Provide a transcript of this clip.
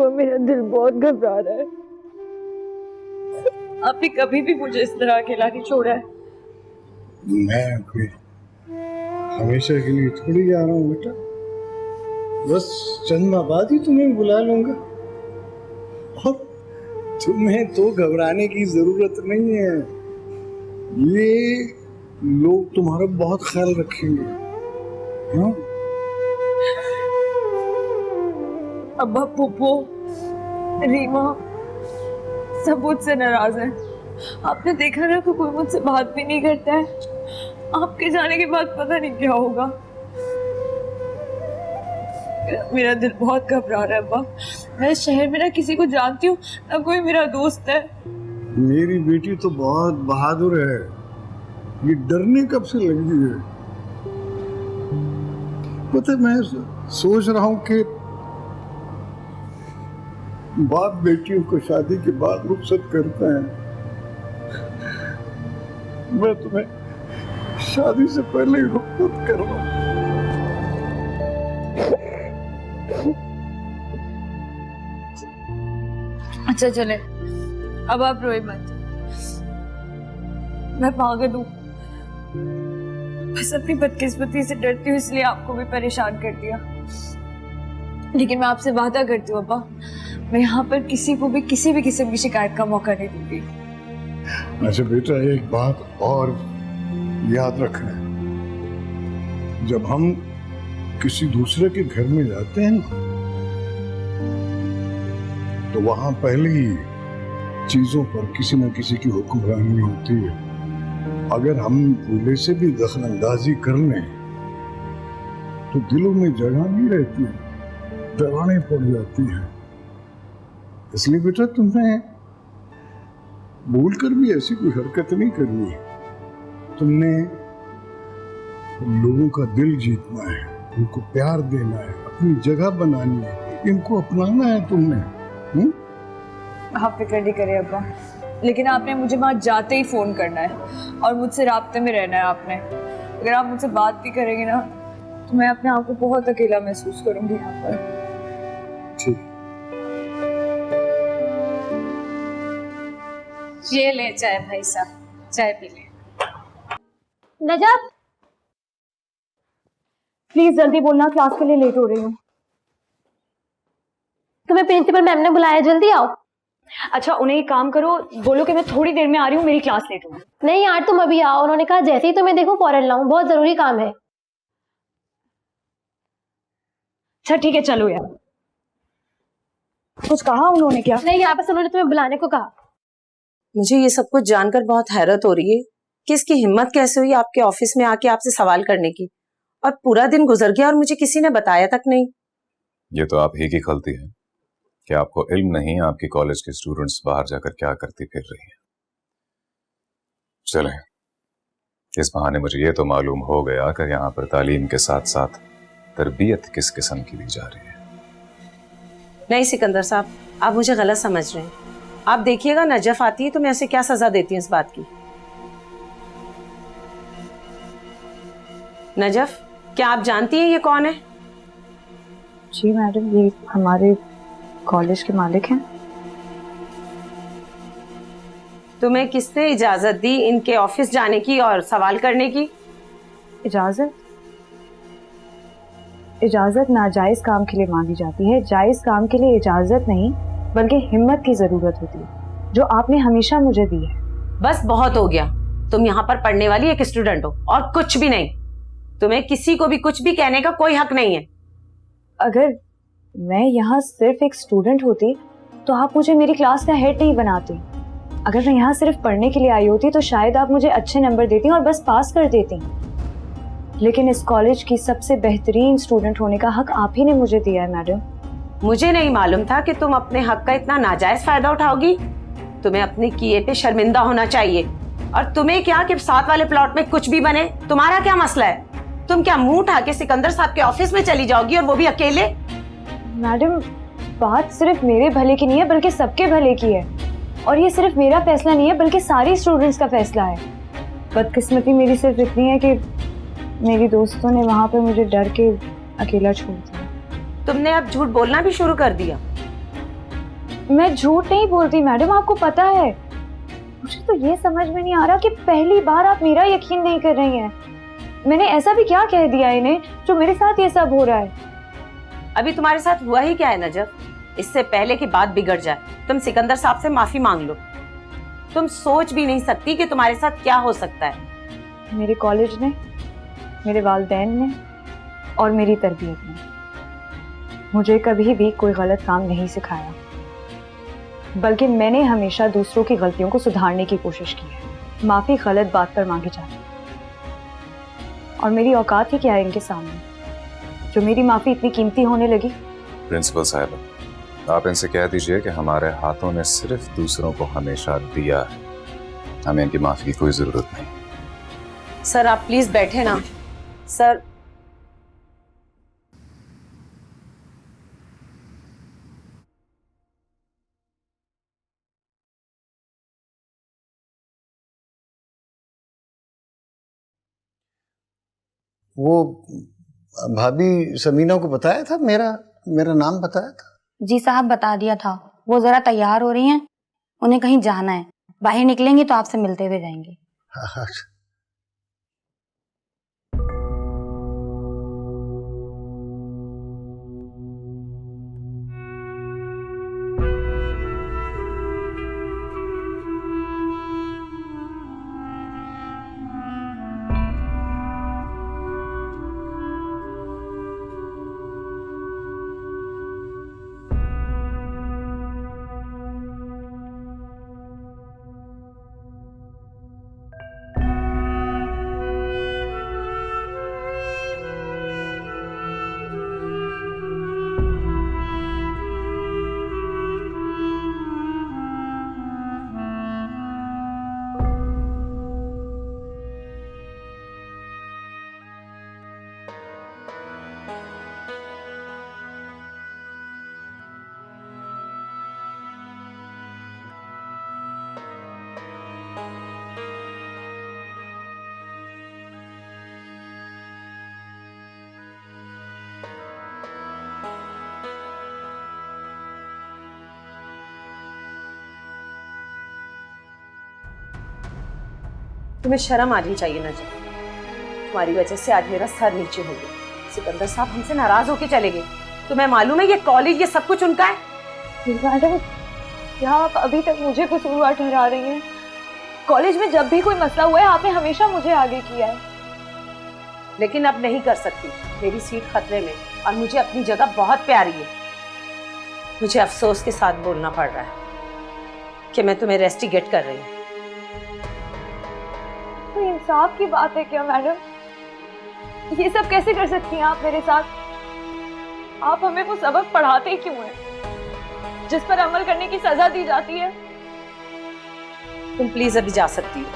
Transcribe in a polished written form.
अब्बा मेरा दिल बहुत घबरा रहा है। आपने कभी भी मुझे इस तरह अकेला नहीं छोड़ा है। मैं कोई हमेशा के लिए थोड़ी जा रहा हूँ बेटा, बस चंद माह बाद ही तुम्हें बुला लूंगा। और तुम्हें तो घबराने की जरूरत नहीं है, ये लोग तुम्हारा बहुत ख्याल रखेंगे। हाँ? अब्बा, पुप्पो, रीमा सब मुझसे नाराज है। आपने देखा ना कि कोई मुझसे बात भी नहीं करता है। आपके जाने के बाद पता नहीं क्या होगा। मेरा दिल बहुत घबरा रहा है अब्बा। मैं शहर में ना किसी को जानती हूँ, ना कोई मेरा दोस्त है। मेरी बेटी तो बहुत बहादुर है, ये डरने कब से लगी है। पता है, मैं सोच रहा हूँ कि बाप बेटियों को शादी के बाद रुखसत करते हैं। मैं तुम्हें शादी से पहले ही रुखसत कर रहा हूँ। अच्छा चले, अब आप रोए मत। मैं पागल हूँ, बस अपनी बदकिस्मती से डरती हूँ, इसलिए आपको भी परेशान कर दिया। लेकिन मैं आपसे वादा करती हूँ अब्बा, मैं यहाँ पर किसी को भी किसी भी किस्म की शिकायत का मौका नहीं दूंगी। अच्छा बेटा, एक बात और याद रखना, जब हम किसी दूसरे के घर में जाते हैं ना, तो वहां पहले ही चीजों पर किसी न किसी की हुक्मरानी होती है। अगर हम भूले से भी दखल अंदाजी कर लें तो दिलों में जगह नहीं रहती, दरारें पड़ जाती हैं। इसलिए बेटा, तुम्हें भूल कर भी ऐसी कोई हरकत नहीं करनी है। तुमने लोगों का दिल जीतना है, उनको प्यार देना है, अपनी जगह बनानी है, इनको अपनाना है तुमने। आप फिक्र नहीं करें अब्बा, लेकिन आपने मुझे वहां जाते ही फोन करना है और मुझसे राब्ते में रहना है आपने। अगर आप मुझसे बात भी करेंगे ना, तो मैं अपने आप को बहुत अकेला महसूस करूंगी यहाँ पर। ठीक। ये ले चाय भाई साहब, चाय पी ले। नजफ, प्लीज जल्दी बोलना, क्लास के लिए लेट हो रही हूँ। तुम्हें प्रिंसिपल मैम ने बुलाया, जल्दी आओ। अच्छा, उन्हें एक काम करो, बोलो कि मैं थोड़ी देर में आ रही हूँ, मेरी क्लास लेट होगी। नहीं यार, तुम अभी आओ, उन्होंने कहा जैसे ही तुम्हें देखो फौरन लाऊं, बहुत जरूरी काम है। अच्छा ठीक है, चलो यार। कुछ कहा उन्होंने क्या? नहीं यार, बस उन्होंने तुम्हें बुलाने को कहा। मुझे ये सब कुछ जानकर बहुत हैरत हो रही है कि इसकी हिम्मत कैसे हुई आपके ऑफिस में आके आपसे सवाल करने की, और पूरा दिन गुजर गया और मुझे किसी ने बताया तक नहीं। ये तो आप ही की गलती है कि आपको इल्म नहीं आपकी कॉलेज के स्टूडेंट्स बाहर जाकर क्या करती फिर रही हैं। चलें, इस बहाने मुझे ये तो मालूम हो गया कि यहाँ पर तालीम के साथ साथ तरबियत किस किस्म की दी जा रही है। नहीं सिकंदर साहब, आप मुझे गलत समझ रहे हैं। आप देखिएगा, नजफ आती है तो मैं उसे क्या सजा देती हूँ इस बात की। नजफ, क्या आप जानती हैं ये कौन है? जी मैडम, ये हमारे कॉलेज के मालिक हैं। तुम्हें किसने इजाजत दी इनके ऑफिस जाने की और सवाल करने की? इजाजत नाजायज काम के लिए मांगी जाती है, जायज काम के लिए इजाजत नहीं बल्कि हिम्मत की जरूरत होती है, जो आपने हमेशा मुझे दी है। बस बहुत हो गया, तुम यहाँ पर पढ़ने वाली एक स्टूडेंट हो और कुछ भी नहीं। तुम्हें किसी को भी कुछ भी कहने का कोई हक नहीं है। अगर मैं यहाँ सिर्फ एक स्टूडेंट होती तो आप मुझे मेरी क्लास का हेड नहीं बनाती। अगर मैं यहाँ सिर्फ पढ़ने के लिए आई होती तो शायद आप मुझे अच्छे नंबर देती और बस पास कर देती। लेकिन इस कॉलेज की सबसे बेहतरीन स्टूडेंट होने का हक आप ही ने मुझे दिया है मैडम। मुझे नहीं मालूम था कि तुम अपने हक का इतना नाजायज फायदा उठाओगी। तुम्हें अपने किए पे शर्मिंदा होना चाहिए। और तुम्हें क्या कि साथ वाले प्लॉट में कुछ भी बने, तुम्हारा क्या मसला है? तुम क्या मुंह उठा के सिकंदर साहब के ऑफिस में चली जाओगी, और वो भी अकेले? मैडम, बात सिर्फ मेरे भले की नहीं है बल्कि सबके भले की है, और ये सिर्फ मेरा फैसला नहीं है बल्कि सारे स्टूडेंट्स का फैसला है। बदकिस्मती मेरी सिर्फ इतनी है कि मेरी दोस्तों ने वहां पे मुझे डर के अकेला छोड़ दिया। तुमने अब झूठ बोलना भी शुरू कर दिया। मैं झूठ नहीं बोलती मैडम, आपको पता है। मुझे तो ये समझ में नहीं आ रहा कि पहली बार आप मेरा यकीन नहीं कर रही हैं। मैंने ऐसा भी क्या कह दिया इन्हें जो मेरे साथ ये सब हो रहा है? अभी तुम्हारे साथ हुआ ही क्या है नजर? इससे पहले कि बात बिगड़ जाए तुम सिकंदर साहब से माफी मांग लो। तुम सोच भी नहीं सकती कि तुम्हारे साथ क्या हो सकता है। मेरे कॉलेज ने, मेरे वालिदैन ने और मेरी तरबियत ने मुझे कभी भी कोई गलत काम नहीं सिखाया, बल्कि मैंने हमेशा दूसरों की गलतियों को सुधारने की कोशिश की है। माफी गलत बात पर मांगी जाती है और मेरी औकात ही क्या है इनके सामने जो मेरी माफी इतनी कीमती होने लगी। प्रिंसिपल साहब, आप इनसे कह दीजिए कि हमारे हाथों ने सिर्फ दूसरों को हमेशा दिया है, हमें इनकी माफी की कोई जरूरत नहीं। सर आप प्लीज बैठे ना। सर वो भाभी समीना को बताया था, मेरा नाम बताया था? जी साहब बता दिया था। वो जरा तैयार हो रही हैं, उन्हें कहीं जाना है, बाहर निकलेंगी तो आपसे मिलते हुए जाएंगे। हाँ। तुम्हें शर्म आनी चाहिए नजर। तुम्हारी वजह से आज मेरा सर नीचे हो गया। सिकंदर साहब हमसे नाराज होके चले गए। तुम्हें मालूम है ये कॉलेज, ये सब कुछ उनका है। मैडम, क्या आप अभी तक मुझे कसूरवार ठहरा रही हैं? कॉलेज में जब भी कोई मसला हुआ है आपने हमेशा मुझे आगे किया है। लेकिन अब नहीं कर सकती, मेरी सीट खतरे में और मुझे अपनी जगह बहुत प्यारी है। मुझे अफसोस के साथ बोलना पड़ रहा है कि मैं तुम्हें रेस्टिगेट कर रही हूँ। तो इंसाफ की बात है क्या मैडम? ये सब कैसे कर सकती हैं आप मेरे साथ? आप हमें वो सबक पढ़ाते क्यों हैं जिस पर अमल करने की सजा दी जाती है? तुम प्लीज अभी जा सकती हो।